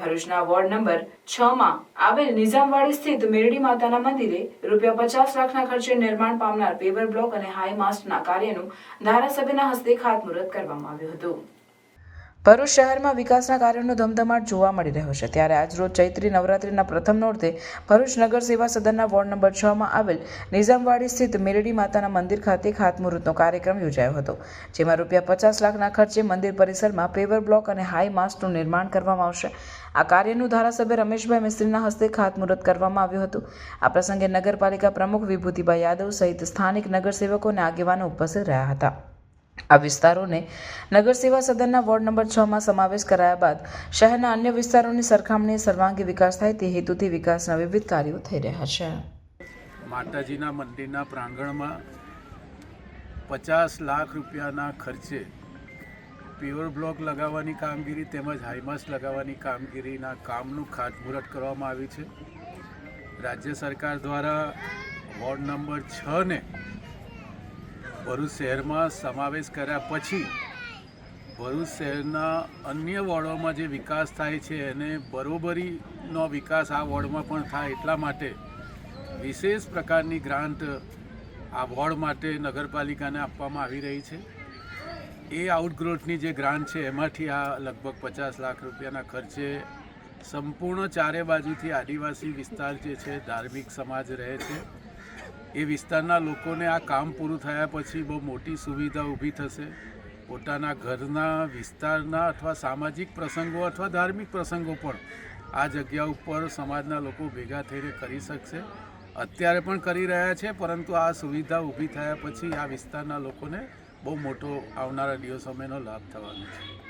ભરૂચના ward number 6 માં આવેલ નિઝામવાડી સ્થિત મેરડી માતાના મંદિરે ₹50 લાખના ખર્ચે નિર્માણ પામનાર પેવર બ્લોક અને હાઈ માસ્ટના કાર્યનું ધારાસભ્યના હસ્તે ખાતમુહૂર્ત કરવામાં આવ્યું હતું। ભરૂચ શહેરમાં વિકાસના કાર્યોનો ધમધમાટ જોવા મળી રહ્યો છે, ત્યારે આજરોજ ચૈત્રી નવરાત્રિના પ્રથમ નોરતે ભરૂચ નગર સેવા સદનના વોર્ડ નંબર 6 માં આવેલ નિઝામવાડી સ્થિત મેરડી માતાના મંદિર ખાતે ખાતમુહૂર્તનો કાર્યક્રમ યોજાયો હતો, જેમાં ₹50 લાખના ખર્ચે મંદિર પરિસરમાં પેવર બ્લોક અને હાઈ માસ્ટનું નિર્માણ કરવામાં આવશે। આ કાર્યનું ધારાસભ્ય રમેશભાઈ મિસ્ત્રીના હસ્તે ખાતમુહૂર્ત કરવામાં આવ્યું હતું। આ પ્રસંગે નગરપાલિકા પ્રમુખ વિભૂતિભાઈ યાદવ સહિત સ્થાનિક નગરસેવકો અને આગેવાનો ઉપસ્થિત રહ્યા હતા। આ વિસ્તારોને નગર સેવા સદનના વોર્ડ નંબર 6 માં સમાવેશ કરાયા બાદ શહેરના અન્ય વિસ્તારોની સરખામણીએ સર્વાંગી વિકાસ થાય તે હેતુથી વિકાસના વિવિધ કાર્યો થઈ રહ્યા છે। માતાજીના મંદિરના પ્રાંગણમાં 50 લાખ રૂપિયાના ખર્ચે પ્યોર બ્લોક લગાવવાની કામગીરી તેમજ હાઈમાસ્ટ લગાવવાની કામગીરીના કામનું ખાતમુહૂર્ત કરવામાં આવ્યું છે। રાજ્ય સરકાર દ્વારા વોર્ડ નંબર 6ને ભરૂચ શહેરમાં સમાવેશ કર્યા પછી ભરૂચ શહેરના અન્ય વોર્ડોમાં જે વિકાસ થાય છે એને બરોબરીનો વિકાસ આ વોર્ડમાં પણ થાય એટલા માટે વિશેષ પ્રકારની ગ્રાન્ટ આ વોર્ડ માટે નગરપાલિકાને આપવામાં આવી રહી છે। એ આઉટગ્રોથની જે ગ્રાન્ટ છે એમાંથી આ લગભગ 50 લાખ રૂપિયાના ખર્ચે સંપૂર્ણ ચારે બાજુથી આદિવાસી વિસ્તાર જે છે, ધાર્મિક સમાજ રહે છે, એ વિસ્તારના લોકોને આ કામ પૂરું થયા પછી બહુ મોટી સુવિધા ઊભી થશે। પોતાના ઘરના વિસ્તારના અથવા સામાજિક પ્રસંગો અથવા ધાર્મિક પ્રસંગો પણ આ જગ્યા ઉપર સમાજના લોકો ભેગા થઈને કરી શકશે। અત્યારે પણ કરી રહ્યા છે, પરંતુ આ સુવિધા ઊભી થયા પછી આ વિસ્તારના લોકોને બહુ મોટો આવનારા દિવસોમાં એનો લાભ થવાનો છે।